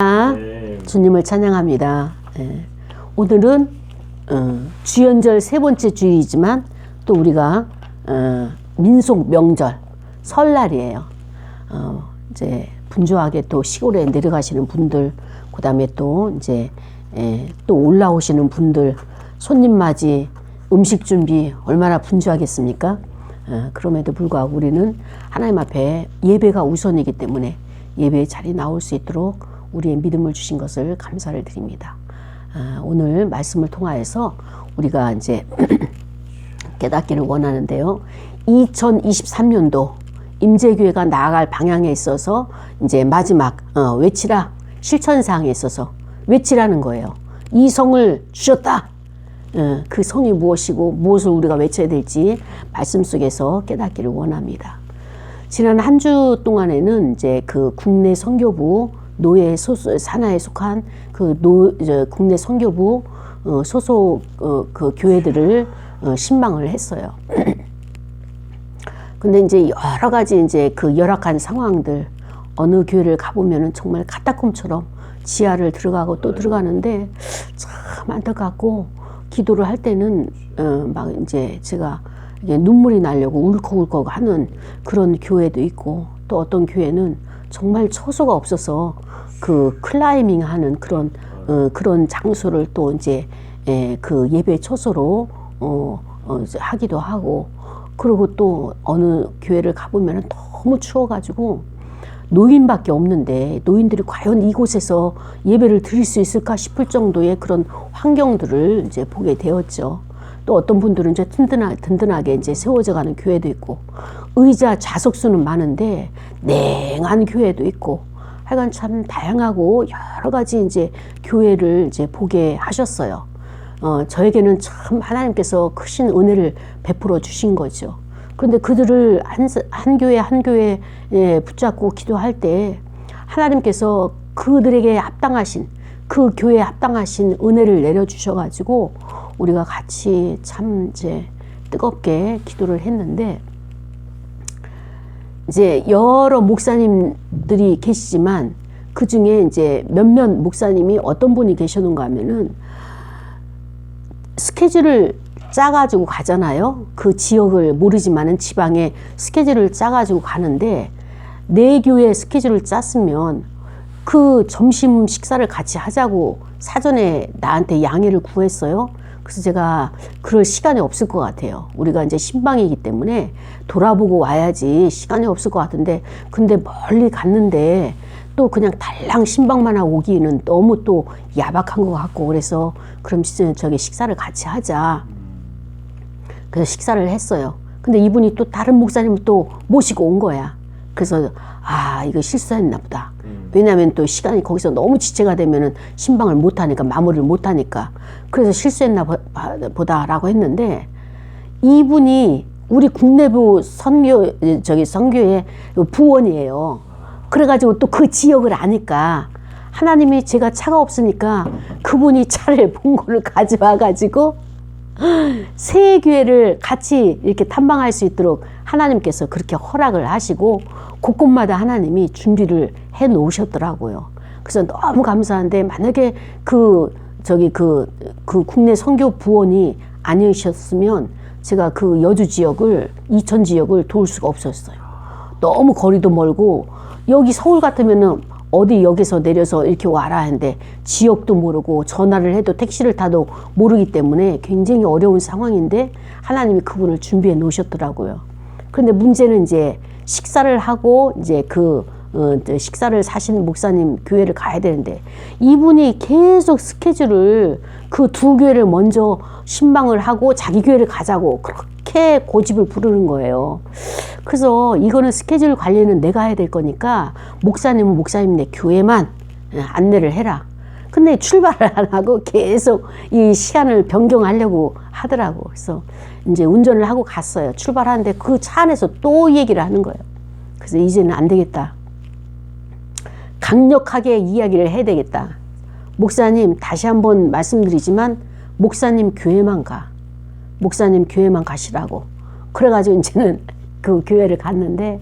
네. 주님을 찬양합니다. 예. 오늘은 주연절 세 번째 주일이지만 또 우리가 민속 명절 설날이에요. 이제 분주하게 또 시골에 내려가시는 분들, 그 다음에 또 이제 또 올라오시는 분들, 손님 맞이, 음식 준비 얼마나 분주하겠습니까? 그럼에도 불구하고 우리는 하나님 앞에 예배가 우선이기 때문에 예배에 잘 나올 수 있도록 우리의 믿음을 주신 것을 감사를 드립니다. 오늘 말씀을 통하여서 우리가 이제 깨닫기를 원하는데요. 2023년도 임재교회가 나아갈 방향에 있어서 이제 마지막 외치라 실천사항에 있어서 외치라는 거예요. 이 성을 주셨다. 그 성이 무엇이고 무엇을 우리가 외쳐야 될지 말씀 속에서 깨닫기를 원합니다. 지난 한 주 동안에는 이제 그 국내 선교부 노예 산하에 속한 국내 선교부 소속 그 교회들을 신방을 했어요. 근데 이제 여러 가지 이제 그 열악한 상황들, 어느 교회를 가보면은 정말 카타콤처럼 지하를 들어가고 또 들어가는데 참 안타깝고, 기도를 할 때는 막 이제 제가 눈물이 나려고 울컥울컥 하는 그런 교회도 있고, 또 어떤 교회는 정말 처소가 없어서 그 클라이밍 하는 그런 장소를 또 이제 그 예배 처소로 하기도 하고, 그리고 또 어느 교회를 가보면 너무 추워가지고 노인밖에 없는데 노인들이 과연 이곳에서 예배를 드릴 수 있을까 싶을 정도의 그런 환경들을 이제 보게 되었죠. 또 어떤 분들은 이제 든든하게 이제 세워져 가는 교회도 있고, 의자 좌석수는 많은데 냉한 교회도 있고, 하여간 참 다양하고 여러 가지 이제 교회를 이제 보게 하셨어요. 저에게는 참 하나님께서 크신 은혜를 베풀어 주신 거죠. 그런데 그들을 한 교회에 붙잡고 기도할 때 하나님께서 그들에게 합당하신, 그 교회에 합당하신 은혜를 내려주셔가지고 우리가 같이 참 이제 뜨겁게 기도를 했는데, 이제 여러 목사님들이 계시지만 그 중에 이제 몇몇 목사님이 어떤 분이 계셨는가 하면은 스케줄을 짜가지고 가잖아요. 그 지역을 모르지만은 지방에 스케줄을 짜가지고 가는데, 내 교회 스케줄을 짰으면 그 점심 식사를 같이 하자고 사전에 나한테 양해를 구했어요. 그래서 제가 그럴 시간이 없을 것 같아요. 우리가 이제 신방이기 때문에 돌아보고 와야지 시간이 없을 것 같은데, 근데 멀리 갔는데 또 그냥 달랑 신방만 하고 오기는 너무 또 야박한 것 같고, 그래서 그럼 저기 식사를 같이 하자. 그래서 식사를 했어요. 근데 이분이 또 다른 목사님을 또 모시고 온 거야. 그래서 이거 실수했나 보다. 왜냐하면 또 시간이 거기서 너무 지체가 되면은 신방을 못하니까, 마무리를 못하니까. 그래서 실수했나 보다라고 했는데, 이분이 우리 국내부 선교의 부원이에요. 그래가지고 또 그 지역을 아니까 하나님이, 제가 차가 없으니까 그분이 차를 봉고를 가져와가지고 세 교회를 같이 이렇게 탐방할 수 있도록 하나님께서 그렇게 허락을 하시고 곳곳마다 하나님이 준비를 해 놓으셨더라고요. 그래서 너무 감사한데, 만약에 그 국내 선교 부원이 아니셨으면 제가 그 여주 지역을, 이천 지역을 도울 수가 없었어요. 너무 거리도 멀고, 여기 서울 같으면은 어디 역에서 내려서 이렇게 와라 하는데 지역도 모르고 전화를 해도 택시를 타도 모르기 때문에 굉장히 어려운 상황인데 하나님이 그분을 준비해 놓으셨더라고요. 그런데 문제는 이제 식사를 하고 이제 식사를 사시는 목사님 교회를 가야 되는데, 이분이 계속 스케줄을 그 두 교회를 먼저 신방을 하고 자기 교회를 가자고 그렇게 고집을 부르는 거예요. 그래서 이거는 스케줄 관리는 내가 해야 될 거니까 목사님은 목사님네 교회만 안내를 해라. 근데 출발을 안 하고 계속 이 시간을 변경하려고 하더라고. 그래서 이제 운전을 하고 갔어요. 출발하는데 그 차 안에서 또 얘기를 하는 거예요. 그래서 이제는 안 되겠다. 강력하게 이야기를 해야 되겠다. 목사님, 다시 한번 말씀드리지만 목사님 교회만 가. 목사님 교회만 가시라고. 그래가지고 이제는 그 교회를 갔는데,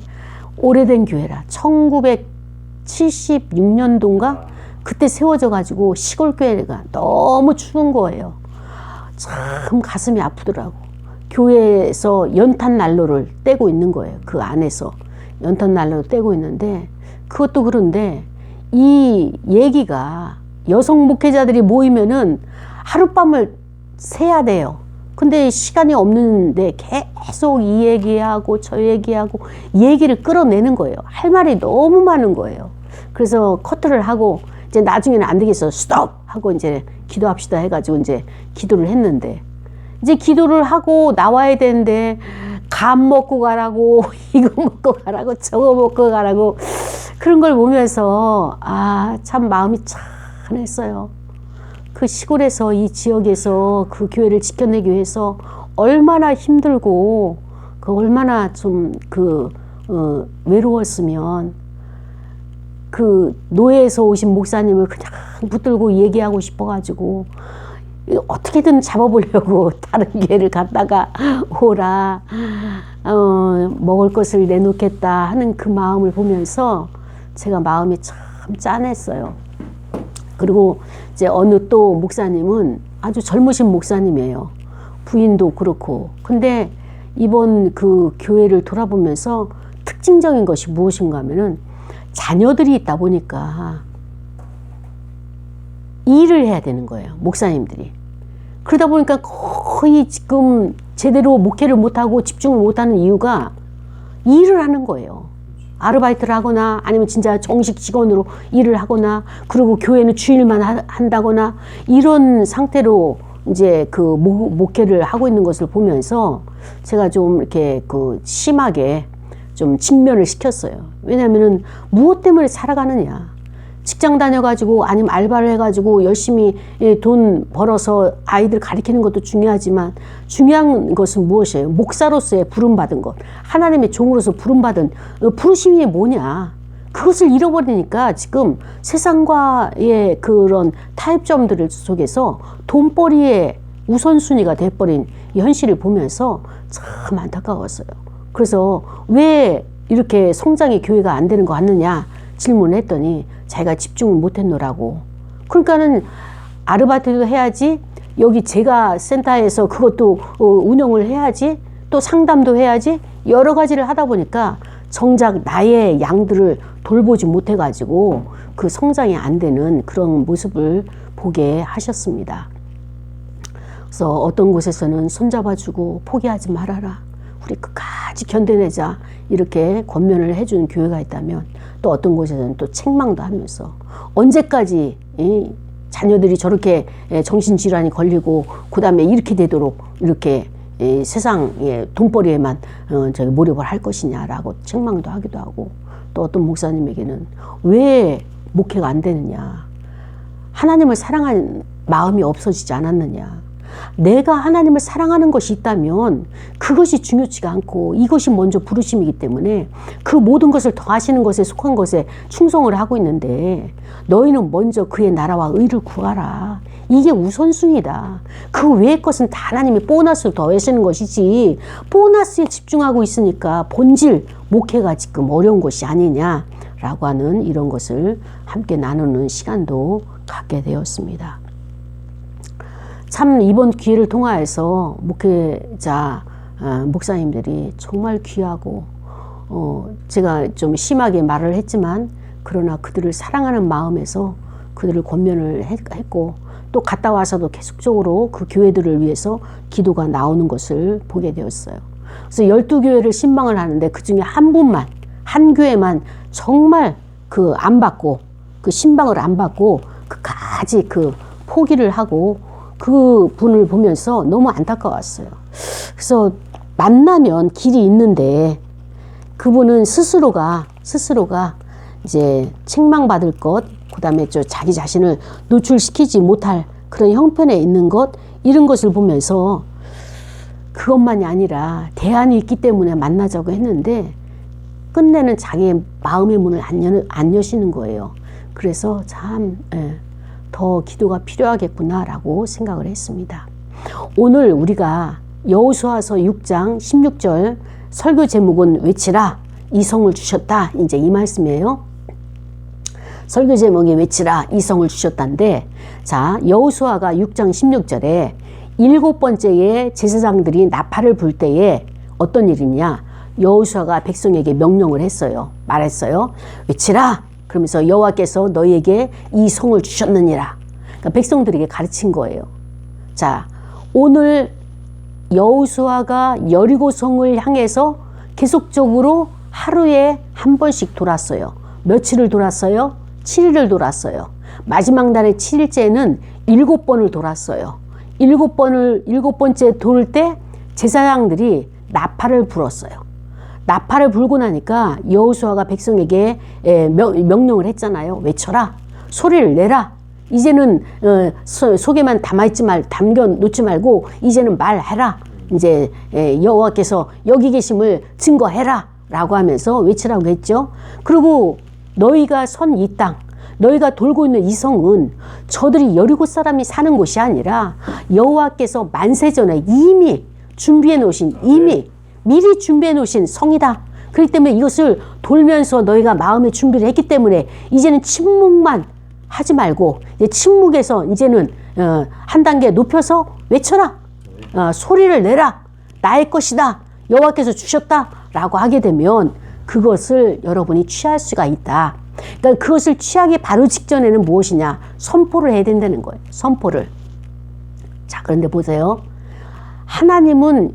오래된 교회라 1976년도인가 그때 세워져 가지고 시골 교회가 너무 추운 거예요. 참 가슴이 아프더라고. 교회에서 연탄 난로를 떼고 있는 거예요. 그 안에서 연탄 난로를 떼고 있는데, 그것도 그런데 이 얘기가 여성 목회자들이 모이면은 하룻밤을 새야 돼요. 근데 시간이 없는데 계속 이 얘기하고 저 얘기하고 얘기를 끌어내는 거예요. 할 말이 너무 많은 거예요. 그래서 커트를 하고 이제 나중에는 안 되겠어, 스톱 하고 이제 기도합시다 해가지고 이제 기도를 했는데, 이제 기도를 하고 나와야 되는데 감 먹고 가라고 이거 먹고 가라고 저거 먹고 가라고 그런 걸 보면서 참 마음이 짠했어요. 그 시골에서 이 지역에서 그 교회를 지켜내기 위해서 얼마나 힘들고 얼마나 좀 외로웠으면 그 노예에서 오신 목사님을 그냥 붙들고 얘기하고 싶어가지고 어떻게든 잡아보려고 다른 교회를 갔다가 오라, 먹을 것을 내놓겠다 하는 그 마음을 보면서 제가 마음이 참 짠했어요. 그리고 이제 어느 또 목사님은 아주 젊으신 목사님이에요. 부인도 그렇고. 근데 이번 그 교회를 돌아보면서 특징적인 것이 무엇인가 하면은 자녀들이 있다 보니까 일을 해야 되는 거예요, 목사님들이. 그러다 보니까 거의 지금 제대로 목회를 못하고 집중을 못하는 이유가 일을 하는 거예요. 아르바이트를 하거나 아니면 진짜 정식 직원으로 일을 하거나, 그리고 교회는 주일만 한다거나, 이런 상태로 이제 그 목회를 하고 있는 것을 보면서 제가 좀 이렇게 심하게 좀 직면을 시켰어요. 왜냐면은 무엇 때문에 살아가느냐. 직장 다녀가지고 아니면 알바를 해가지고 열심히 돈 벌어서 아이들 가르치는 것도 중요하지만, 중요한 것은 무엇이에요? 목사로서의 부름받은 것, 하나님의 종으로서 부름받은 부르심이 뭐냐. 그것을 잃어버리니까 지금 세상과의 그런 타협점들 속에서 돈벌이의 우선순위가 돼버린 이 현실을 보면서 참 안타까웠어요. 그래서 왜 이렇게 성장의 교회가 안 되는 거 같느냐 질문을 했더니 자기가 집중을 못했노라고. 그러니까는 아르바이트도 해야지, 여기 제가 센터에서 그것도 운영을 해야지, 또 상담도 해야지, 여러 가지를 하다 보니까 정작 나의 양들을 돌보지 못해가지고 그 성장이 안 되는 그런 모습을 보게 하셨습니다. 그래서 어떤 곳에서는 손잡아주고 포기하지 말아라, 우리 끝까지 견뎌내자, 이렇게 권면을 해주는 교회가 있다면, 또 어떤 곳에서는 또 책망도 하면서 언제까지 자녀들이 저렇게 정신질환이 걸리고 그 다음에 이렇게 되도록 이렇게 세상의 돈벌이에만 몰입을 할 것이냐라고 책망도 하기도 하고, 또 어떤 목사님에게는 왜 목회가 안 되느냐, 하나님을 사랑하는 마음이 없어지지 않았느냐, 내가 하나님을 사랑하는 것이 있다면 그것이 중요치가 않고 이것이 먼저 부르심이기 때문에 그 모든 것을 더하시는 것에 속한 것에 충성을 하고 있는데, 너희는 먼저 그의 나라와 의를 구하라, 이게 우선순위다. 그 외의 것은 다 하나님이 보너스를 더하시는 것이지, 보너스에 집중하고 있으니까 본질 목회가 지금 어려운 것이 아니냐라고 하는 이런 것을 함께 나누는 시간도 갖게 되었습니다. 참 이번 기회를 통하여서 목회자 목사님들이 정말 귀하고, 제가 좀 심하게 말을 했지만 그러나 그들을 사랑하는 마음에서 그들을 권면을 했고, 또 갔다 와서도 계속적으로 그 교회들을 위해서 기도가 나오는 것을 보게 되었어요. 그래서 12교회를 신방을 하는데 그 중에 한 분만, 한 교회만 정말 안 받고, 신방을 안 받고 끝까지 포기를 하고, 그 분을 보면서 너무 안타까웠어요. 그래서 만나면 길이 있는데 그분은 스스로가 이제 책망받을 것, 그 다음에 자기 자신을 노출시키지 못할 그런 형편에 있는 것, 이런 것을 보면서 그것만이 아니라 대안이 있기 때문에 만나자고 했는데 끝내는 자기의 마음의 문을 안 여시는 거예요. 그래서 참 더 기도가 필요하겠구나라고 생각을 했습니다. 오늘 우리가 여호수아서 6장 16절 설교 제목은 외치라, 이성을 주셨다, 이제 이 말씀이에요. 설교 제목이 외치라 이 성을 주셨다는데, 자, 여호수아가 6장 16절에 7번째에 제사장들이 나팔을 불 때에 어떤 일이냐, 여호수아가 백성에게 명령을 했어요. 말했어요. 외치라. 그러면서 여호와께서 너희에게 이 성을 주셨느니라. 그러니까 백성들에게 가르친 거예요. 자, 오늘 여호수아가 여리고성을 향해서 계속적으로 하루에 한 번씩 돌았어요. 며칠을 돌았어요? 7일을 돌았어요. 마지막 날의 7일째는 7번을 돌았어요. 7번째 돌 때 제사장들이 나팔을 불었어요. 나팔을 불고 나니까 여호수아가 백성에게 명령을 했잖아요. 외쳐라. 소리를 내라. 이제는 속에만 담겨 놓지 말고 이제는 말해라. 이제 여호와께서 여기 계심을 증거해라 라고 하면서 외치라고 했죠. 그리고 너희가 선 이 땅, 너희가 돌고 있는 이 성은 저들이 여리고 사람이 사는 곳이 아니라 여호와께서 만세전에 이미 준비해 놓으신, 미리 준비해 놓으신 성이다. 그렇기 때문에 이것을 돌면서 너희가 마음의 준비를 했기 때문에 이제는 침묵만 하지 말고, 이제 침묵에서 이제는 한 단계 높여서 외쳐라. 소리를 내라. 나의 것이다. 여호와께서 주셨다. 라고 하게 되면 그것을 여러분이 취할 수가 있다. 그러니까 그것을 취하기 바로 직전에는 무엇이냐? 선포를 해야 된다는 거예요. 선포를. 자, 그런데 보세요. 하나님은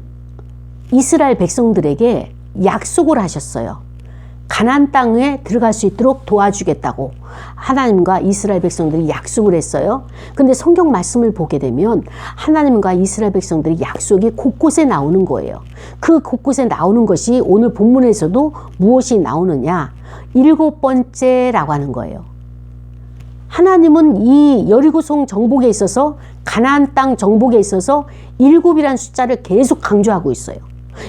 이스라엘 백성들에게 약속을 하셨어요. 가나안 땅에 들어갈 수 있도록 도와주겠다고 하나님과 이스라엘 백성들이 약속을 했어요. 근데 성경 말씀을 보게 되면 하나님과 이스라엘 백성들이 약속이 곳곳에 나오는 거예요. 그 곳곳에 나오는 것이 오늘 본문에서도 무엇이 나오느냐? 7번째라고 하는 거예요. 하나님은 이 여리고성 정복에 있어서, 가나안 땅 정복에 있어서 7이라는 숫자를 계속 강조하고 있어요.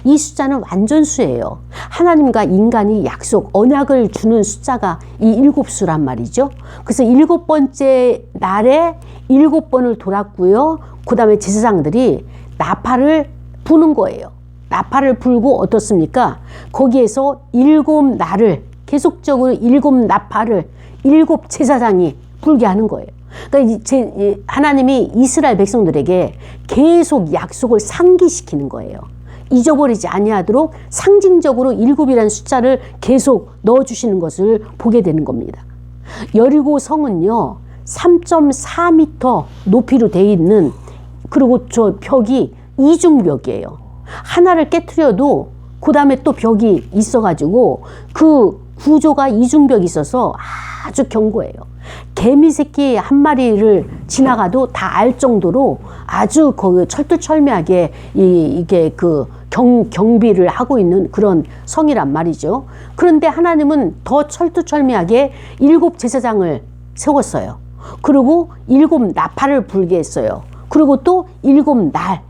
이 숫자는 완전수예요. 하나님과 인간이 약속, 언약을 주는 숫자가 이 7수란 말이죠. 그래서 7번째 날에 7번을 돌았고요. 그 다음에 제사장들이 나팔을 부는 거예요. 나팔을 불고 어떻습니까? 거기에서 7날을 계속적으로 7나팔을 7제사장이 불게 하는 거예요. 그러니까 하나님이 이스라엘 백성들에게 계속 약속을 상기시키는 거예요. 잊어버리지 아니하도록 상징적으로 7이라는 숫자를 계속 넣어주시는 것을 보게 되는 겁니다. 여리고 성은요, 3.4m 높이로 되어 있는, 그리고 저 벽이 이중벽이에요. 하나를 깨트려도 그 다음에 또 벽이 있어가지고 그 구조가 이중벽이 있어서 아주 견고해요. 개미 새끼 한 마리를 지나가도 다 알 정도로 아주 철두철미하게 이게 그 경비를 하고 있는 그런 성이란 말이죠. 그런데 하나님은 더 철두철미하게 7제사장을 세웠어요. 그리고 7나팔을 불게 했어요. 그리고 또 7날,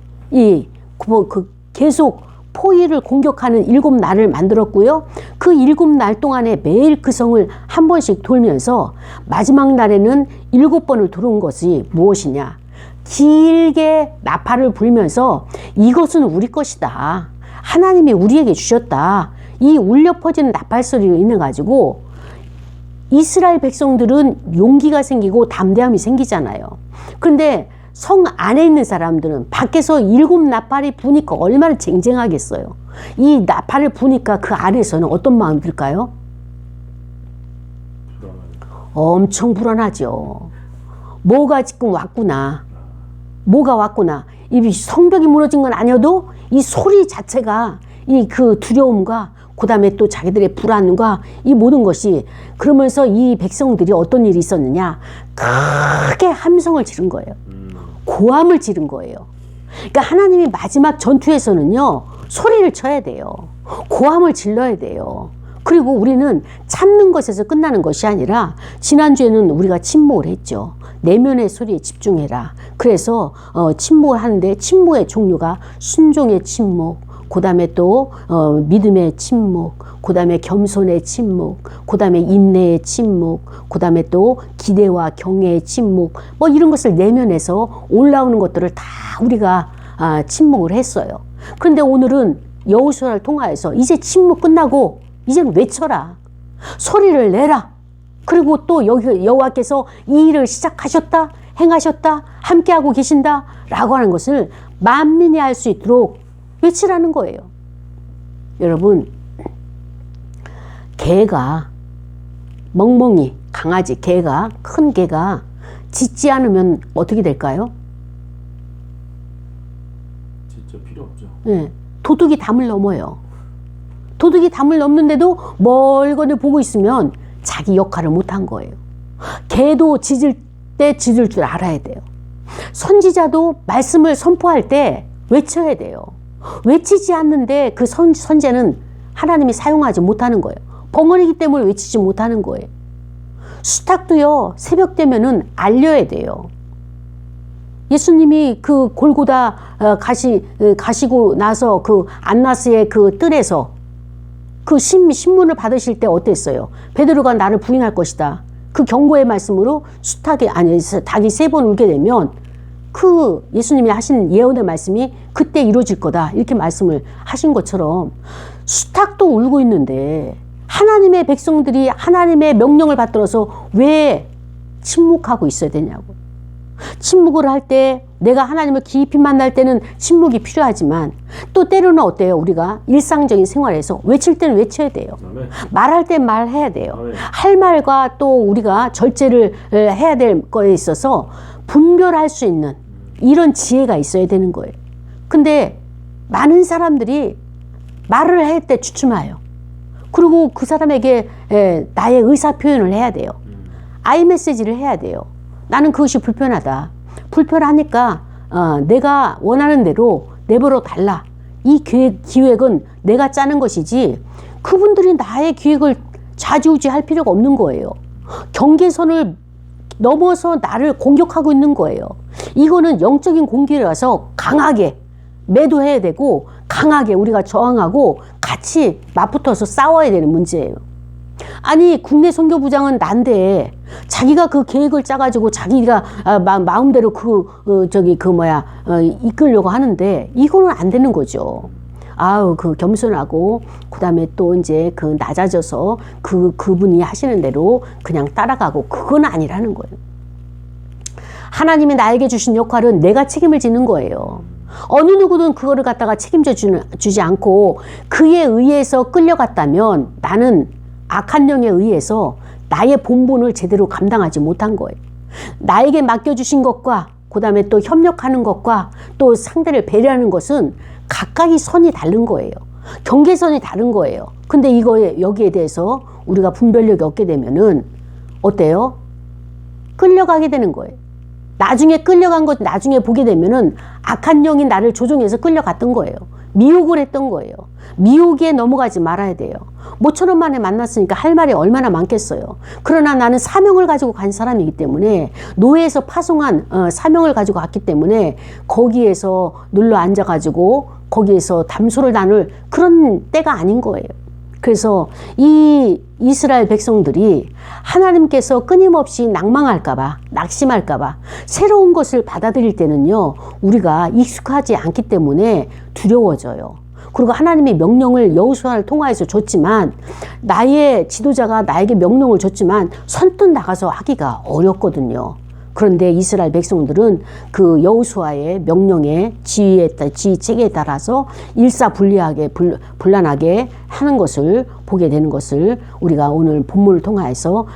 계속 포위를 공격하는 7날을 만들었고요. 그 7날 동안에 매일 그 성을 한 번씩 돌면서 마지막 날에는 7번을 돌아온 것이 무엇이냐? 길게 나팔을 불면서 이것은 우리 것이다. 하나님이 우리에게 주셨다. 이 울려 퍼지는 나팔 소리로 인해 가지고 이스라엘 백성들은 용기가 생기고 담대함이 생기잖아요. 그런데 성 안에 있는 사람들은 밖에서 7나팔이 부니까 얼마나 쟁쟁하겠어요. 이 나팔을 부니까 그 안에서는 어떤 마음이 들까요? 엄청 불안하죠. 뭐가 지금 왔구나. 뭐가 왔구나. 이 성벽이 무너진 건 아니어도 이 소리 자체가 이 그 두려움과 그 다음에 또 자기들의 불안과 이 모든 것이, 그러면서 이 백성들이 어떤 일이 있었느냐, 크게 함성을 지른 거예요. 고함을 지른 거예요. 그러니까 하나님이 마지막 전투에서는요, 소리를 쳐야 돼요. 고함을 질러야 돼요. 그리고 우리는 참는 것에서 끝나는 것이 아니라, 지난주에는 우리가 침묵을 했죠. 내면의 소리에 집중해라. 그래서 침묵을 하는데, 침묵의 종류가 순종의 침묵, 그 다음에 또 믿음의 침묵, 그 다음에 겸손의 침묵, 그 다음에 인내의 침묵, 그 다음에 또 기대와 경외의 침묵, 뭐 이런 것을 내면에서 올라오는 것들을 다 우리가 침묵을 했어요. 그런데 오늘은 여호수아를 통하여서 이제 침묵 끝나고 이제는 외쳐라. 소리를 내라. 그리고 또 여호와께서 이 일을 시작하셨다, 행하셨다, 함께하고 계신다 라고 하는 것을 만민이 알 수 있도록 외치라는 거예요. 여러분, 개가, 멍멍이, 강아지, 개가, 큰 개가 짖지 않으면 어떻게 될까요? 진짜 필요 없죠. 네, 도둑이 담을 넘어요. 도둑이 담을 넘는데도 멀거늘 보고 있으면 자기 역할을 못한 거예요. 개도 짖을 때 짖을 줄 알아야 돼요. 선지자도 말씀을 선포할 때 외쳐야 돼요. 외치지 않는데 그 선제는 하나님이 사용하지 못하는 거예요. 벙어리기 때문에 외치지 못하는 거예요. 수탉도요, 새벽 되면은 알려야 돼요. 예수님이 그 골고다 가시고 나서 그 안나스의 그 뜰에서 그 신문을 받으실 때 어땠어요? 베드로가 나를 부인할 것이다. 그 경고의 말씀으로 닭이 3번 울게 되면 그 예수님이 하신 예언의 말씀이 그때 이루어질 거다. 이렇게 말씀을 하신 것처럼 수탉도 울고 있는데 하나님의 백성들이 하나님의 명령을 받들어서 왜 침묵하고 있어야 되냐고. 침묵을 할 때 내가 하나님을 깊이 만날 때는 침묵이 필요하지만 또 때로는 어때요? 우리가 일상적인 생활에서 외칠 때는 외쳐야 돼요. 아멘. 말할 때 말해야 돼요. 아멘. 할 말과 또 우리가 절제를 해야 될 거에 있어서 분별할 수 있는 이런 지혜가 있어야 되는 거예요. 근데 많은 사람들이 말을 할 때 주춤해요. 그리고 그 사람에게 나의 의사 표현을 해야 돼요. 아이메시지를 해야 돼요. 나는 그것이 불편하다. 불편하니까 내가 원하는 대로 내버려 달라. 이 기획은 내가 짜는 것이지 그분들이 나의 기획을 좌지우지할 필요가 없는 거예요. 경계선을 넘어서 나를 공격하고 있는 거예요. 이거는 영적인 공기라서 강하게 매도해야 되고 강하게 우리가 저항하고 같이 맞붙어서 싸워야 되는 문제예요. 아니 국내 선교부장은 난데 자기가 그 계획을 짜가지고 자기가 마음대로 이끌려고 하는데 이거는 안 되는 거죠. 아우 그 겸손하고 그다음에 또 이제 그 낮아져서 그분이 하시는 대로 그냥 따라가고 그건 아니라는 거예요. 하나님이 나에게 주신 역할은 내가 책임을 지는 거예요. 어느 누구든 그거를 갖다가 책임져 주지 않고 그에 의해서 끌려갔다면 나는 악한 영에 의해서 나의 본분을 제대로 감당하지 못한 거예요. 나에게 맡겨주신 것과 그 다음에 또 협력하는 것과 또 상대를 배려하는 것은 각각의 선이 다른 거예요. 경계선이 다른 거예요. 근데 여기에 대해서 우리가 분별력이 없게 되면은 어때요? 끌려가게 되는 거예요. 나중에 끌려간 것 나중에 보게 되면은 악한 영이 나를 조종해서 끌려갔던 거예요. 미혹을 했던 거예요. 미혹에 넘어가지 말아야 돼요. 모처럼 만에 만났으니까 할 말이 얼마나 많겠어요. 그러나 나는 사명을 가지고 간 사람이기 때문에 노예에서 파송한 사명을 가지고 갔기 때문에 거기에서 눌러 앉아가지고 거기에서 담소를 나눌 그런 때가 아닌 거예요. 그래서 이 이스라엘 백성들이 하나님께서 끊임없이 낭망할까봐 낙심할까봐 새로운 것을 받아들일 때는요 우리가 익숙하지 않기 때문에 두려워져요. 그리고 하나님의 명령을 여호수아를 통하여서 줬지만 나의 지도자가 나에게 명령을 줬지만 선뜻 나가서 하기가 어렵거든요. 그런데 이스라엘 백성들은 그 여호수아의 명령에 지휘책에 따라서 일사불리하게 불란하게 하는 것을 보게 되는 것을 우리가 오늘 본문을 통하여서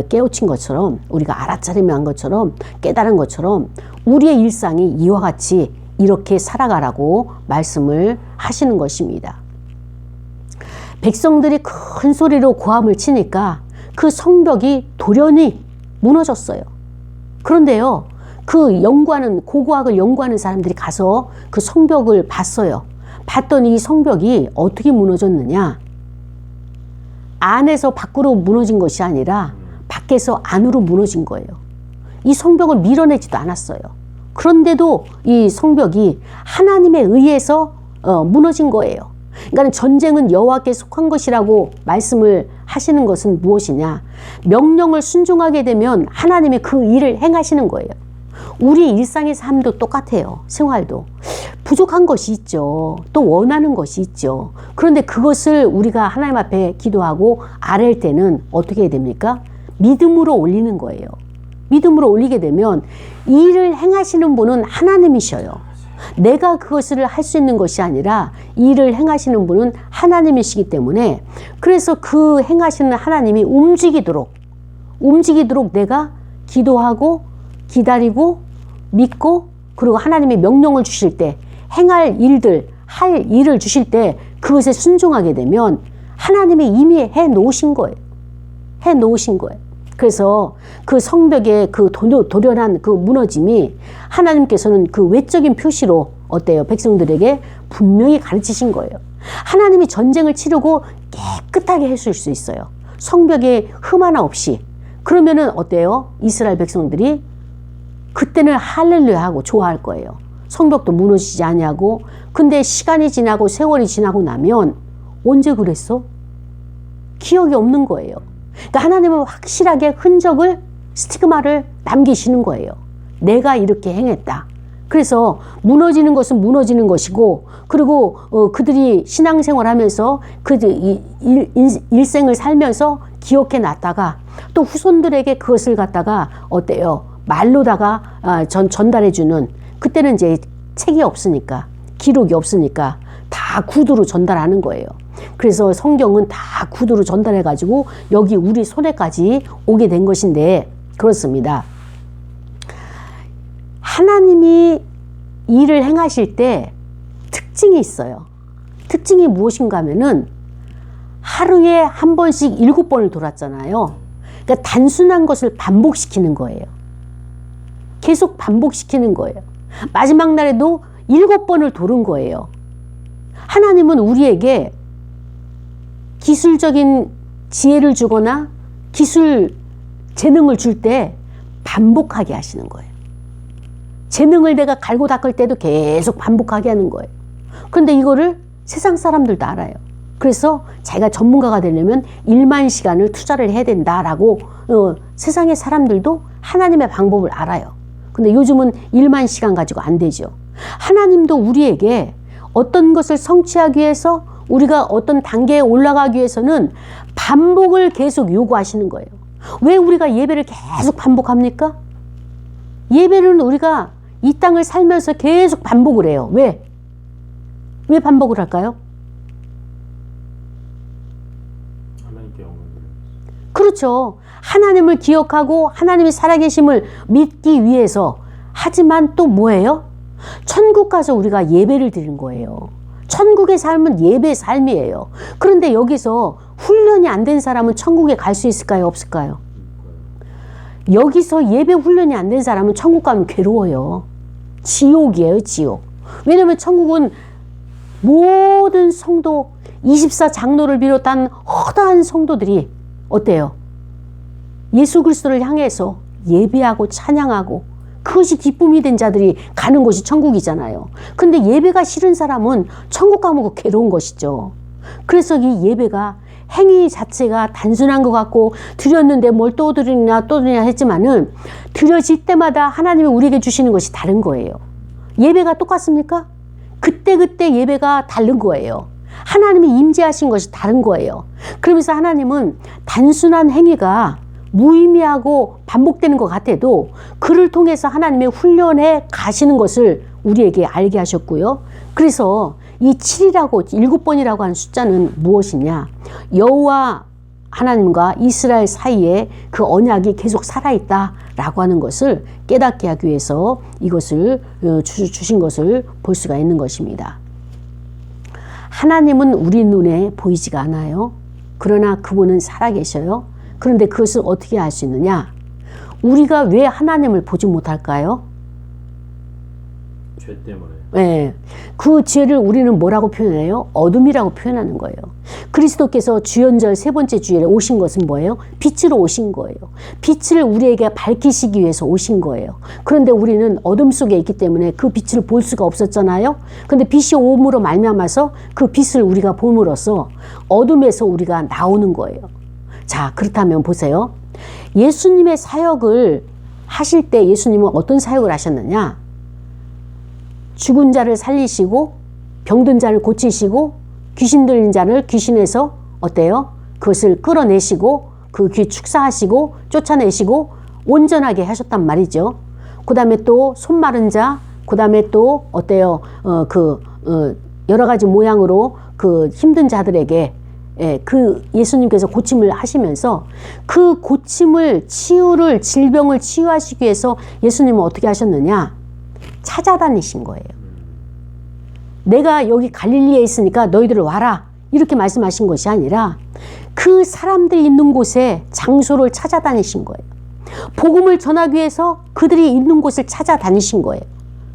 깨우친 것처럼 우리가 알아차림한 것처럼 깨달은 것처럼 우리의 일상이 이와 같이 이렇게 살아가라고 말씀을 하시는 것입니다. 백성들이 큰 소리로 고함을 치니까 그 성벽이 돌연히 무너졌어요. 그런데요, 고고학을 연구하는 사람들이 가서 그 성벽을 봤어요. 봤더니 이 성벽이 어떻게 무너졌느냐? 안에서 밖으로 무너진 것이 아니라 밖에서 안으로 무너진 거예요. 이 성벽을 밀어내지도 않았어요. 그런데도 이 성벽이 하나님에 의해서 무너진 거예요. 그러니까 전쟁은 여호와께 속한 것이라고 말씀을 하시는 것은 무엇이냐? 명령을 순종하게 되면 하나님이 그 일을 행하시는 거예요. 우리 일상의 삶도 똑같아요. 생활도. 부족한 것이 있죠. 또 원하는 것이 있죠. 그런데 그것을 우리가 하나님 앞에 기도하고 아랠 때는 어떻게 해야 됩니까? 믿음으로 올리는 거예요. 믿음으로 올리게 되면 이 일을 행하시는 분은 하나님이셔요. 내가 그것을 할 수 있는 것이 아니라 이 일을 행하시는 분은 하나님이시기 때문에, 그래서 그 행하시는 하나님이 움직이도록 내가 기도하고 기다리고 믿고, 그리고 하나님이 명령을 주실 때 행할 일들, 할 일을 주실 때 그것에 순종하게 되면 하나님이 이미 해 놓으신 거예요. 해 놓으신 거예요. 그래서 그 성벽의 그 도련한 그 무너짐이 하나님께서는 그 외적인 표시로 어때요? 백성들에게 분명히 가르치신 거예요. 하나님이 전쟁을 치르고 깨끗하게 해줄 수 있어요. 성벽에 흠 하나 없이. 그러면은 어때요? 이스라엘 백성들이 그때는 할렐루야 하고 좋아할 거예요. 성벽도 무너지지 아니하고. 근데 시간이 지나고 세월이 지나고 나면 언제 그랬어? 기억이 없는 거예요. 그러니까 하나님은 확실하게 흔적을, 스티그마를 남기시는 거예요. 내가 이렇게 행했다. 그래서 무너지는 것은 무너지는 것이고, 그리고 그들이 신앙생활 하면서 일생을 살면서 기억해 놨다가 또 후손들에게 그것을 갖다가 어때요? 말로다가 전달해 주는, 그때는 이제 책이 없으니까, 기록이 없으니까 다 구두로 전달하는 거예요. 그래서 성경은 다 구두로 전달해 가지고 여기 우리 손에까지 오게 된 것인데, 그렇습니다. 하나님이 일을 행하실 때 특징이 있어요. 특징이 무엇인가 하면은 하루에 한 번씩 7번을 돌았잖아요. 그러니까 단순한 것을 반복시키는 거예요. 계속 반복시키는 거예요. 마지막 날에도 7번을 도는 거예요. 하나님은 우리에게 기술적인 지혜를 주거나 기술 재능을 줄 때 반복하게 하시는 거예요. 재능을 내가 갈고 닦을 때도 계속 반복하게 하는 거예요. 그런데 이거를 세상 사람들도 알아요. 그래서 자기가 전문가가 되려면 1만 시간을 투자를 해야 된다라고 세상의 사람들도 하나님의 방법을 알아요. 근데 요즘은 1만 시간 가지고 안 되죠. 하나님도 우리에게 어떤 것을 성취하기 위해서, 우리가 어떤 단계에 올라가기 위해서는 반복을 계속 요구하시는 거예요. 왜 우리가 예배를 계속 반복합니까? 예배는 우리가 이 땅을 살면서 계속 반복을 해요. 왜? 왜 반복을 할까요? 하나님께 영광을. 그렇죠. 하나님을 기억하고 하나님이 살아계심을 믿기 위해서. 하지만 또 뭐예요? 천국 가서 우리가 예배를 드리는 거예요. 천국의 삶은 예배의 삶이에요. 그런데 여기서 훈련이 안 된 사람은 천국에 갈 수 있을까요? 없을까요? 여기서 예배 훈련이 안 된 사람은 천국 가면 괴로워요. 지옥이에요, 지옥. 왜냐면 천국은 모든 성도, 24장로를 비롯한 허다한 성도들이 어때요? 예수 그리스도를 향해서 예배하고 찬양하고 그것이 기쁨이 된 자들이 가는 곳이 천국이잖아요. 근데 예배가 싫은 사람은 천국 가면 괴로운 것이죠. 그래서 이 예배가 행위 자체가 단순한 것 같고, 드렸는데 뭘 또 드리냐 또 드리냐 했지만은 드려질 때마다 하나님이 우리에게 주시는 것이 다른 거예요. 예배가 똑같습니까? 그때그때 예배가 다른 거예요. 하나님이 임재하신 것이 다른 거예요. 그러면서 하나님은 단순한 행위가 무의미하고 반복되는 것 같아도 그를 통해서 하나님의 훈련해 가시는 것을 우리에게 알게 하셨고요. 그래서 이 7이라고 7번이라고 하는 숫자는 무엇이냐? 여호와 하나님과 이스라엘 사이에 그 언약이 계속 살아있다라고 하는 것을 깨닫게 하기 위해서 이것을 주신 것을 볼 수가 있는 것입니다. 하나님은 우리 눈에 보이지가 않아요. 그러나 그분은 살아계셔요. 그런데 그것을 어떻게 알 수 있느냐? 우리가 왜 하나님을 보지 못할까요? 죄 때문에. 네. 그 죄를 우리는 뭐라고 표현해요? 어둠이라고 표현하는 거예요. 그리스도께서 주연절 3번째 주일에 오신 것은 뭐예요? 빛으로 오신 거예요. 빛을 우리에게 밝히시기 위해서 오신 거예요. 그런데 우리는 어둠 속에 있기 때문에 그 빛을 볼 수가 없었잖아요. 근데 빛이 오므로 말미암아서 그 빛을 우리가 봄으로써 어둠에서 우리가 나오는 거예요. 자, 그렇다면 보세요. 예수님의 사역을 하실 때 예수님은 어떤 사역을 하셨느냐? 죽은 자를 살리시고 병든 자를 고치시고 귀신 들린 자를 귀신에서 어때요? 그것을 끌어내시고 그 귀 축사하시고 쫓아내시고 온전하게 하셨단 말이죠. 그 다음에 또 손 마른 자, 그 다음에 또 어때요? 여러 가지 모양으로 그 힘든 자들에게 그 예수님께서 고침을 하시면서 그 고침을 질병을 치유하시기 위해서 예수님은 어떻게 하셨느냐? 찾아다니신 거예요. 내가 여기 갈릴리에 있으니까 너희들 와라. 이렇게 말씀하신 것이 아니라 그 사람들이 있는 곳에 장소를 찾아다니신 거예요. 복음을 전하기 위해서 그들이 있는 곳을 찾아다니신 거예요.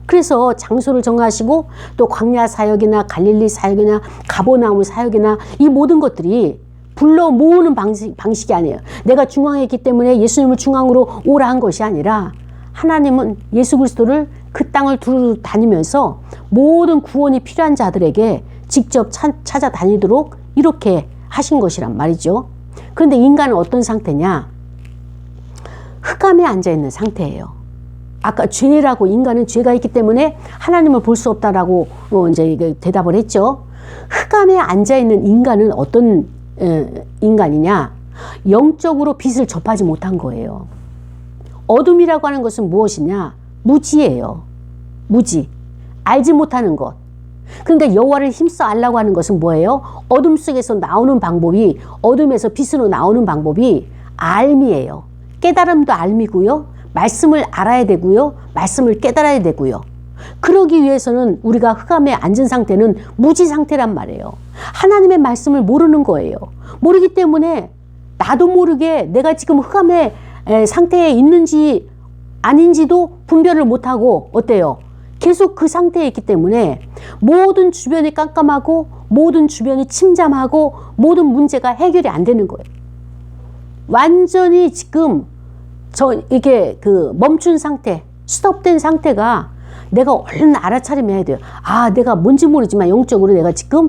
그래서 장소를 정하시고 또 광야 사역이나 갈릴리 사역이나 가버나움 사역이나 이 모든 것들이 불러 모으는 방식이 아니에요. 내가 중앙에 있기 때문에 예수님을 중앙으로 오라 한 것이 아니라 하나님은 예수 그리스도를 그 땅을 두루 다니면서 모든 구원이 필요한 자들에게 직접 찾아다니도록 이렇게 하신 것이란 말이죠. 그런데 인간은 어떤 상태냐? 흑암에 앉아있는 상태예요. 아까 죄라고, 인간은 죄가 있기 때문에 하나님을 볼 수 없다라고 이제 대답을 했죠. 흑암에 앉아있는 인간은 어떤 인간이냐? 영적으로 빛을 접하지 못한 거예요. 어둠이라고 하는 것은 무엇이냐? 무지예요. 무지. 알지 못하는 것. 그러니까 여호와를 힘써 알라고 하는 것은 뭐예요? 어둠 속에서 나오는 방법이, 어둠에서 빛으로 나오는 방법이 알미예요. 깨달음도 알미고요. 말씀을 알아야 되고요. 말씀을 깨달아야 되고요. 그러기 위해서는 우리가 흑암에 앉은 상태는 무지 상태란 말이에요. 하나님의 말씀을 모르는 거예요. 모르기 때문에 나도 모르게 내가 지금 흑암의 상태에 있는지 아닌지도 분별을 못하고 어때요? 계속 그 상태에 있기 때문에 모든 주변이 깜깜하고 모든 주변이 침잠하고 모든 문제가 해결이 안 되는 거예요. 완전히 지금 이게 멈춘 상태, 스톱된 상태가 내가 얼른 알아차림해야 돼요. 아, 내가 뭔지 모르지만 영적으로 내가 지금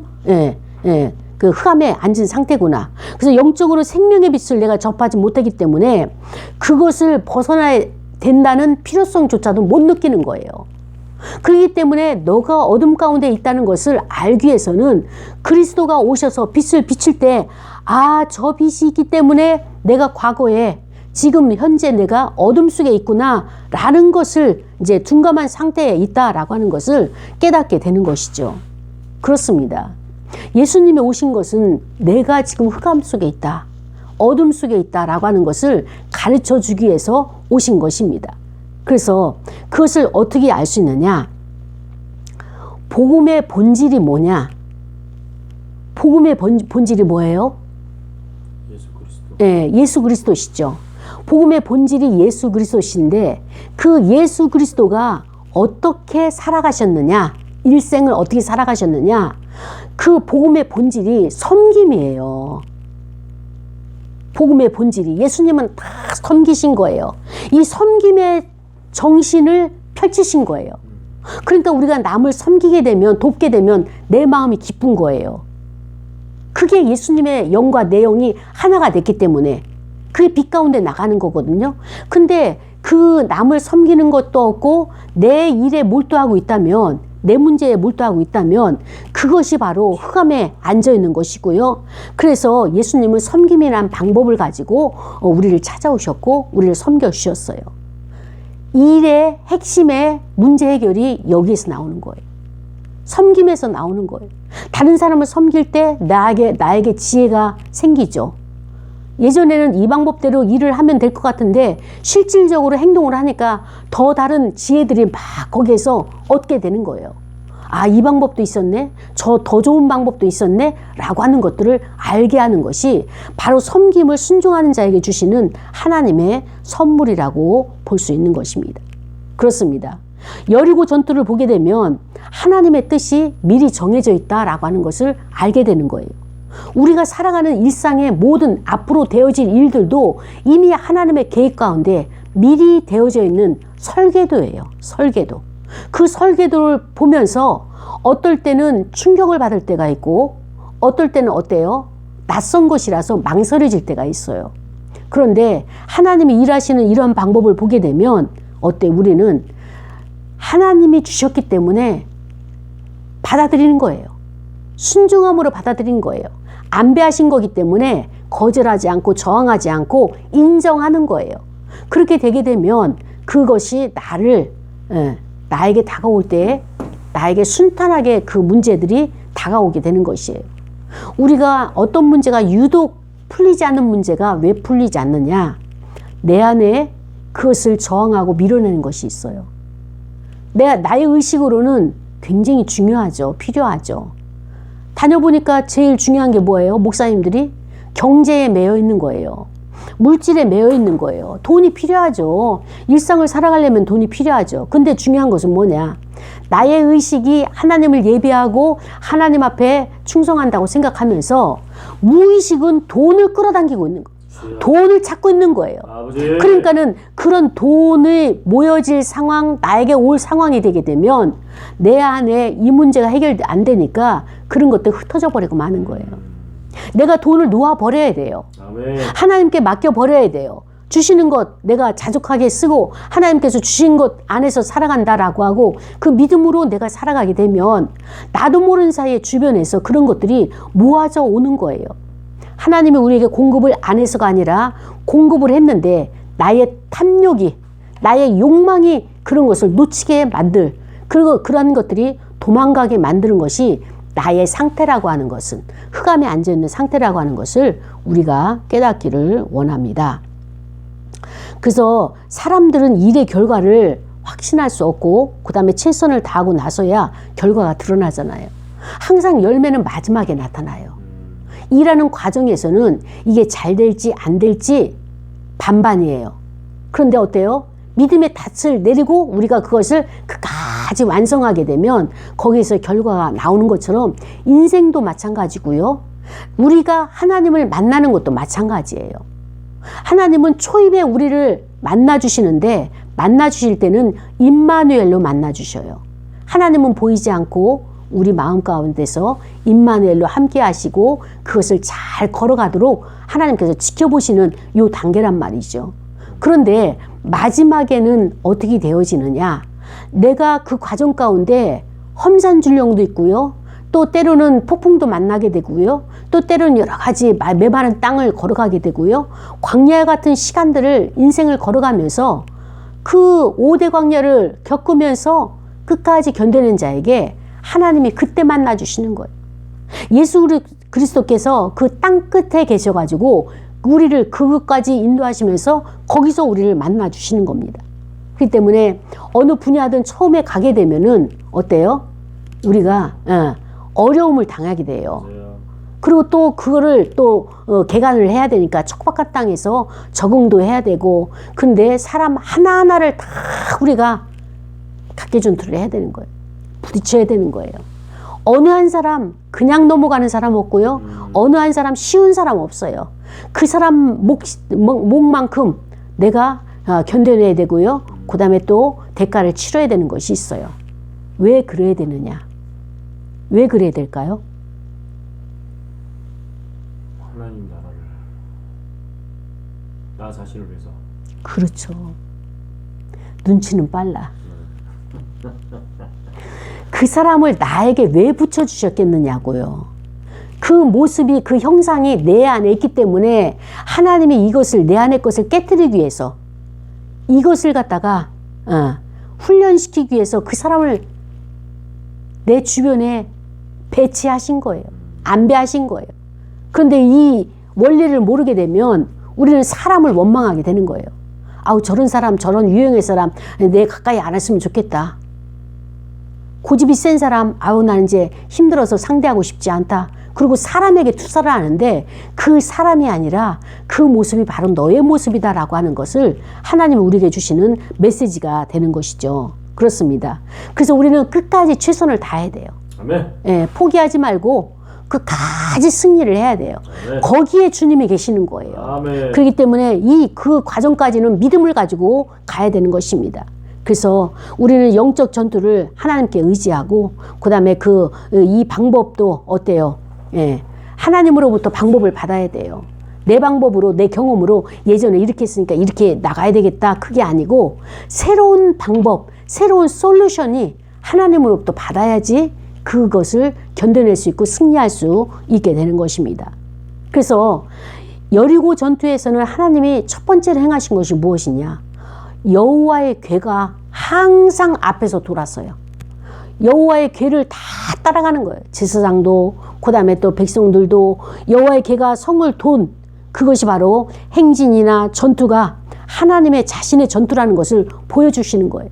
그 흑암에 앉은 상태구나. 그래서 영적으로 생명의 빛을 내가 접하지 못하기 때문에 그것을 벗어나야 된다는 필요성조차도 못 느끼는 거예요. 그렇기 때문에 너가 어둠 가운데 있다는 것을 알기 위해서는 그리스도가 오셔서 빛을 비칠 때, 아, 저 빛이 있기 때문에 내가 과거에 지금 현재 내가 어둠 속에 있구나 라는 것을 이제 둔감한 상태에 있다라고 하는 것을 깨닫게 되는 것이죠. 그렇습니다. 예수님이 오신 것은 내가 지금 흑암 속에 있다, 어둠 속에 있다라고 하는 것을 가르쳐 주기 위해서 오신 것입니다. 그래서 그것을 어떻게 알 수 있느냐? 복음의 본질이 뭐냐? 복음의 본질이 뭐예요? 예수 그리스도. 네, 예수 그리스도시죠. 복음의 본질이 예수 그리스도신데 그 예수 그리스도가 어떻게 살아가셨느냐, 일생을 어떻게 살아가셨느냐, 그 복음의 본질이 섬김이에요. 복음의 본질이 예수님은 다 섬기신 거예요. 이 섬김의 정신을 펼치신 거예요. 그러니까 우리가 남을 섬기게 되면, 돕게 되면 내 마음이 기쁜 거예요. 그게 예수님의 영과 내 영이 하나가 됐기 때문에 그게 빛 가운데 나가는 거거든요. 근데 그 남을 섬기는 것도 없고 내 일에 몰두하고 있다면, 내 문제에 몰두하고 있다면 그것이 바로 흑암에 앉아있는 것이고요. 그래서 예수님은 섬김이란 방법을 가지고 우리를 찾아오셨고 우리를 섬겨주셨어요. 일의 핵심의 문제 해결이 여기에서 나오는 거예요. 섬김에서 나오는 거예요. 다른 사람을 섬길 때 나에게 지혜가 생기죠. 예전에는 이 방법대로 일을 하면 될 것 같은데 실질적으로 행동을 하니까 더 다른 지혜들이 막 거기에서 얻게 되는 거예요. 아, 이 방법도 있었네, 저 더 좋은 방법도 있었네 라고 하는 것들을 알게 하는 것이 바로 섬김을 순종하는 자에게 주시는 하나님의 선물이라고 볼 수 있는 것입니다. 그렇습니다. 여리고 전투를 보게 되면 하나님의 뜻이 미리 정해져 있다라고 하는 것을 알게 되는 거예요. 우리가 살아가는 일상의 모든 앞으로 되어질 일들도 이미 하나님의 계획 가운데 미리 되어져 있는 설계도예요. 설계도. 그 설계도를 보면서 어떨 때는 충격을 받을 때가 있고 어떨 때는 어때요? 낯선 것이라서 망설여질 때가 있어요. 그런데 하나님이 일하시는 이런 방법을 보게 되면 어때? 우리는 하나님이 주셨기 때문에 받아들이는 거예요. 순종함으로 받아들이는 거예요. 안배하신 거기 때문에 거절하지 않고 저항하지 않고 인정하는 거예요. 그렇게 되게 되면 그것이 나에게 다가올 때 나에게 순탄하게 그 문제들이 다가오게 되는 것이에요. 우리가 어떤 문제가 유독 풀리지 않는 문제가 왜 풀리지 않느냐? 내 안에 그것을 저항하고 밀어내는 것이 있어요. 나의 의식으로는 굉장히 중요하죠. 필요하죠. 다녀보니까 제일 중요한 게 뭐예요? 목사님들이 경제에 매여 있는 거예요. 물질에 매여 있는 거예요. 돈이 필요하죠. 일상을 살아가려면 돈이 필요하죠. 근데 중요한 것은 뭐냐? 나의 의식이 하나님을 예배하고 하나님 앞에 충성한다고 생각하면서 무의식은 돈을 끌어당기고 있는 거예요. 돈을 찾고 있는 거예요. 아버지. 그러니까는 그런 돈이 모여질 상황, 나에게 올 상황이 되게 되면 내 안에 이 문제가 해결 안 되니까 그런 것들 흩어져 버리고 마는 거예요. 내가 돈을 놓아 버려야 돼요. 아멘. 하나님께 맡겨 버려야 돼요. 주시는 것 내가 자족하게 쓰고 하나님께서 주신 것 안에서 살아간다라고 하고 그 믿음으로 내가 살아가게 되면 나도 모르는 사이에 주변에서 그런 것들이 모아져 오는 거예요. 하나님이 우리에게 공급을 안 해서가 아니라 공급을 했는데 나의 탐욕이, 나의 욕망이 그런 것을 놓치게 만들, 그리고 그런 것들이 도망가게 만드는 것이 나의 상태라고 하는 것은, 흑암에 앉아있는 상태라고 하는 것을 우리가 깨닫기를 원합니다. 그래서 사람들은 일의 결과를 확신할 수 없고 그 다음에 최선을 다하고 나서야 결과가 드러나잖아요. 항상 열매는 마지막에 나타나요. 일하는 과정에서는 이게 잘 될지 안 될지 반반이에요. 그런데 어때요? 믿음의 닻을 내리고 우리가 그것을 끝까지 완성하게 되면 거기에서 결과가 나오는 것처럼 인생도 마찬가지고요. 우리가 하나님을 만나는 것도 마찬가지예요. 하나님은 초입에 우리를 만나주시는데 만나주실 때는 임마누엘로 만나주셔요. 하나님은 보이지 않고 우리 마음 가운데서 임마누엘로 함께 하시고 그것을 잘 걸어가도록 하나님께서 지켜보시는 요 단계란 말이죠. 그런데 마지막에는 어떻게 되어지느냐? 내가 그 과정 가운데 험산줄령도 있고요. 또 때로는 폭풍도 만나게 되고요. 또 때로는 여러 가지 메마른 땅을 걸어가게 되고요. 광야 같은 시간들을 인생을 걸어가면서 그 5대 광야를 겪으면서 끝까지 견뎌낸 자에게 하나님이 그때 만나주시는 거예요. 예수 그리스도께서 그 땅 끝에 계셔가지고 우리를 그것까지 인도하시면서 거기서 우리를 만나주시는 겁니다. 그렇기 때문에 어느 분야든 처음에 가게 되면은 어때요? 우리가 어려움을 당하게 돼요. 그리고 또 그거를 또 개간을 해야 되니까 척박한 땅에서 적응도 해야 되고, 근데 사람 하나하나를 다 우리가 각개전투를 해야 되는 거예요. 부딪혀야 되는 거예요. 어느 한 사람 그냥 넘어가는 사람 없고요. 어느 한 사람 쉬운 사람 없어요. 그 사람 목만큼 내가 견뎌내야 되고요. 그 다음에 또 대가를 치러야 되는 것이 있어요. 왜 그래야 되느냐? 왜 그래야 될까요? 하나님 나라를 나 자신을 위해서. 그렇죠. 눈치는 빨라. 그 사람을 나에게 왜 붙여주셨겠느냐고요. 그 모습이, 그 형상이 내 안에 있기 때문에 하나님이 이것을, 내 안의 것을 깨뜨리기 위해서 이것을 갖다가 훈련시키기 위해서 그 사람을 내 주변에 배치하신 거예요. 안배하신 거예요. 그런데 이 원리를 모르게 되면 우리는 사람을 원망하게 되는 거예요. 아우, 저런 사람, 저런 유형의 사람 내 가까이 안 했으면 좋겠다. 고집이 센 사람, 아우 나는 이제 힘들어서 상대하고 싶지 않다. 그리고 사람에게 투사를 하는데 그 사람이 아니라 그 모습이 바로 너의 모습이다라고 하는 것을 하나님이 우리에게 주시는 메시지가 되는 것이죠. 그렇습니다. 그래서 우리는 끝까지 최선을 다해야 돼요. 아멘. 예, 포기하지 말고 끝까지 승리를 해야 돼요. 아멘. 거기에 주님이 계시는 거예요. 아멘. 그렇기 때문에 그 과정까지는 믿음을 가지고 가야 되는 것입니다. 그래서 우리는 영적 전투를 하나님께 의지하고 그 다음에 이 방법도 어때요? 예, 하나님으로부터 방법을 받아야 돼요. 내 방법으로, 내 경험으로 예전에 이렇게 했으니까 이렇게 나가야 되겠다. 그게 아니고 새로운 방법, 새로운 솔루션이 하나님으로부터 받아야지 그것을 견뎌낼 수 있고 승리할 수 있게 되는 것입니다. 그래서 여리고 전투에서는 하나님이 첫 번째로 행하신 것이 무엇이냐? 여호와의 궤가 항상 앞에서 돌았어요. 여호와의 궤를 다 따라가는 거예요. 제사장도 그 다음에 또 백성들도 여호와의 궤가 성을 돈, 그것이 바로 행진이나 전투가 하나님의 자신의 전투라는 것을 보여주시는 거예요.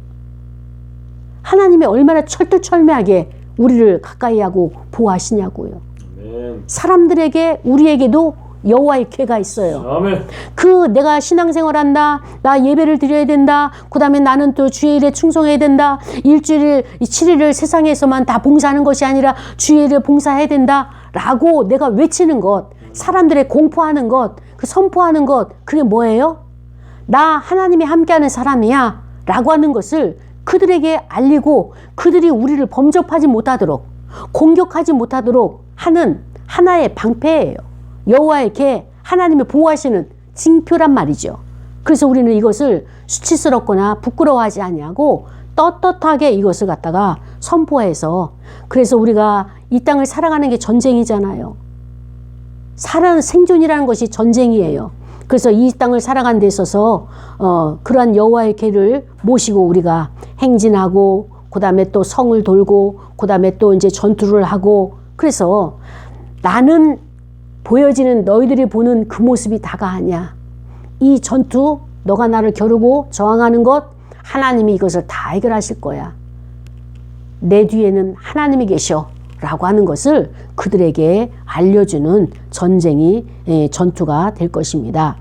하나님이 얼마나 철두철미하게 우리를 가까이 하고 보호하시냐고요. 아멘. 사람들에게 우리에게도 여호와의 궤가 있어요. 아멘. 그 내가 신앙생활한다, 나 예배를 드려야 된다, 그 다음에 나는 또 주일에 충성해야 된다, 일주일 7일을 세상에서만 다 봉사하는 것이 아니라 주일에 봉사해야 된다 라고 내가 외치는 것, 사람들의 공포하는 것, 그 선포하는 것, 그게 뭐예요? 나 하나님이 함께하는 사람이야 라고 하는 것을 그들에게 알리고 그들이 우리를 범접하지 못하도록, 공격하지 못하도록 하는 하나의 방패예요. 여호와의 궤, 하나님이 보호하시는 징표란 말이죠. 그래서 우리는 이것을 수치스럽거나 부끄러워하지 아니하고 떳떳하게 이것을 갖다가 선포해서, 그래서 우리가 이 땅을 살아가는 게 전쟁이잖아요. 생존이라는 것이 전쟁이에요. 그래서 이 땅을 살아가는 데 있어서 그러한 여호와의 궤를 모시고 우리가 행진하고, 그 다음에 또 성을 돌고, 그 다음에 또 이제 전투를 하고, 그래서 나는 보여지는 너희들이 보는 그 모습이 다가 아니야. 이 전투, 너가 나를 겨루고 저항하는 것, 하나님이 이것을 다 해결하실 거야. 내 뒤에는 하나님이 계셔 라고 하는 것을 그들에게 알려주는 전쟁이, 전투가 될 것입니다.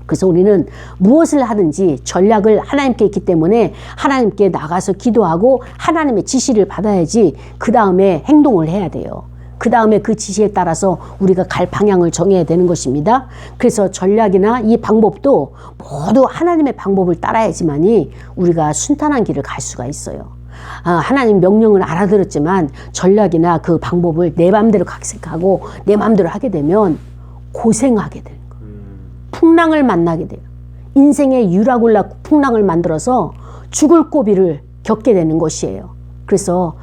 그래서 우리는 무엇을 하든지 전략을 하나님께 있기 때문에 하나님께 나가서 기도하고 하나님의 지시를 받아야지 그 다음에 행동을 해야 돼요. 그 다음에 그 지시에 따라서 우리가 갈 방향을 정해야 되는 것입니다. 그래서 전략이나 이 방법도 모두 하나님의 방법을 따라야지만이 우리가 순탄한 길을 갈 수가 있어요. 하나님 명령을 알아들었지만 전략이나 그 방법을 내 맘대로 각색하고 내 맘대로 하게 되면 고생하게 되는 거예요. 풍랑을 만나게 돼요. 인생의 유라굴라 풍랑을 만들어서 죽을 고비를 겪게 되는 것이에요. 그래서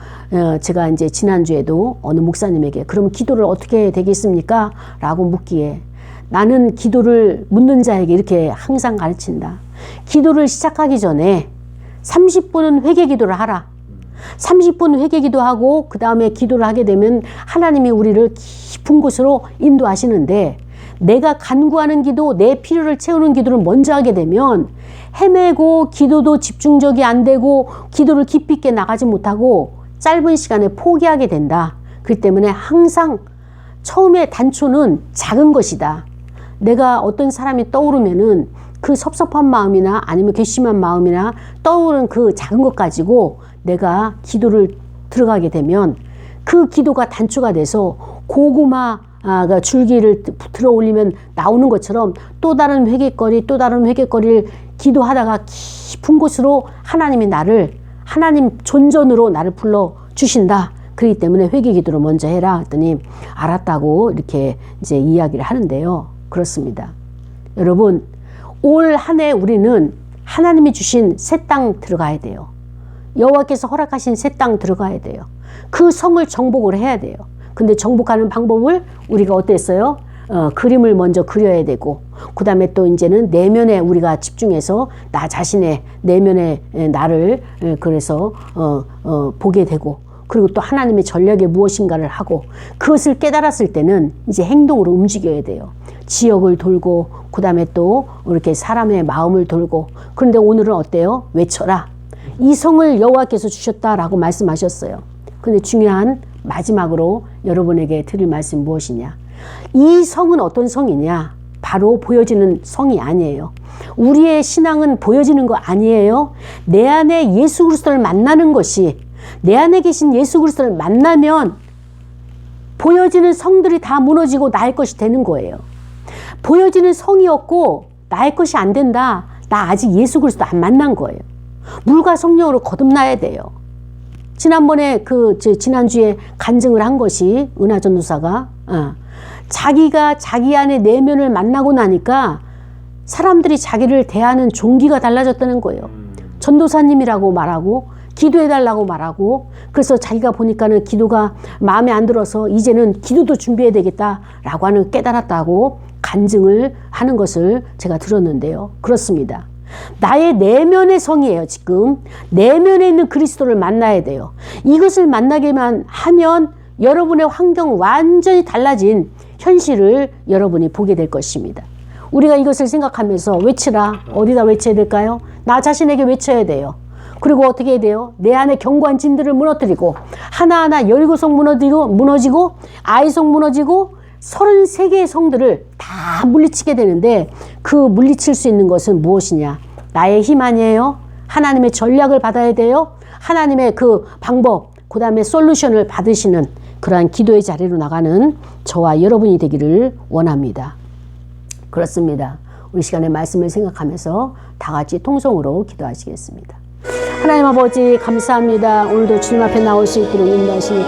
제가 이제 지난주에도 어느 목사님에게 그럼 기도를 어떻게 해야 되겠습니까? 라고 묻기에 나는 기도를 묻는 자에게 이렇게 항상 가르친다. 기도를 시작하기 전에 30분은 회개 기도를 하라. 30분 회개 기도하고 그 다음에 기도를 하게 되면 하나님이 우리를 깊은 곳으로 인도하시는데, 내가 간구하는 기도, 내 필요를 채우는 기도를 먼저 하게 되면 헤매고 기도도 집중적이 안 되고 기도를 깊이 있게 나가지 못하고 짧은 시간에 포기하게 된다. 그렇기 때문에 항상 처음에 단초는 작은 것이다. 내가 어떤 사람이 떠오르면은 그 섭섭한 마음이나 아니면 괘씸한 마음이나 떠오르는 그 작은 것 가지고 내가 기도를 들어가게 되면 그 기도가 단초가 돼서 고구마가 줄기를 들어 올리면 나오는 것처럼 또 다른 회개거리를 기도하다가 깊은 곳으로 하나님이 나를, 하나님 존전으로 나를 불러주신다. 그렇기 때문에 회개 기도를 먼저 해라 했더니 알았다고 이렇게 이제 이야기를 하는데요. 그렇습니다. 여러분, 올 한 해 우리는 하나님이 주신 새 땅 들어가야 돼요. 여호와께서 허락하신 새 땅 들어가야 돼요. 그 성을 정복을 해야 돼요. 근데 정복하는 방법을 우리가 어땠어요? 그림을 먼저 그려야 되고, 그 다음에 또 이제는 내면에 우리가 집중해서 나 자신의 내면의 나를 그래서 보게 되고, 그리고 또 하나님의 전략이 무엇인가를 하고, 그것을 깨달았을 때는 이제 행동으로 움직여야 돼요. 지역을 돌고, 그 다음에 또 이렇게 사람의 마음을 돌고. 그런데 오늘은 어때요? 외쳐라. 이 성을 여호와께서 주셨다라고 말씀하셨어요. 근데 중요한 마지막으로 여러분에게 드릴 말씀 무엇이냐? 이 성은 어떤 성이냐? 바로 보여지는 성이 아니에요. 우리의 신앙은 보여지는 거 아니에요. 내 안에 예수 그리스도를 만나는 것이, 내 안에 계신 예수 그리스도를 만나면 보여지는 성들이 다 무너지고 나의 것이 되는 거예요. 보여지는 성이 없고 나의 것이 안 된다. 나 아직 예수 그리스도 안 만난 거예요. 물과 성령으로 거듭나야 돼요. 지난번에 지난주에 간증을 한 것이 은하 전도사가 자기가 자기 안에 내면을 만나고 나니까 사람들이 자기를 대하는 종기가 달라졌다는 거예요. 전도사님이라고 말하고 기도해달라고 말하고, 그래서 자기가 보니까는 기도가 마음에 안 들어서 이제는 기도도 준비해야 되겠다라고 하는 깨달았다고 간증을 하는 것을 제가 들었는데요. 그렇습니다. 나의 내면의 성이에요. 지금 내면에 있는 그리스도를 만나야 돼요. 이것을 만나게만 하면 여러분의 환경 완전히 달라진 현실을 여러분이 보게 될 것입니다. 우리가 이것을 생각하면서 외치라. 어디다 외쳐야 될까요? 나 자신에게 외쳐야 돼요. 그리고 어떻게 해야 돼요? 내 안에 견고한 진들을 무너뜨리고 하나하나 여리고성 무너지고 아이성 무너지고 33개의 성들을 다 물리치게 되는데 그 물리칠 수 있는 것은 무엇이냐? 나의 힘 아니에요? 하나님의 전략을 받아야 돼요. 하나님의 그 방법, 그 다음에 솔루션을 받으시는 그러한 기도의 자리로 나가는 저와 여러분이 되기를 원합니다. 그렇습니다. 우리 시간의 말씀을 생각하면서 다 같이 통성으로 기도하시겠습니다. 하나님 아버지 감사합니다. 오늘도 주님 앞에 나올 수 있도록 인도하시니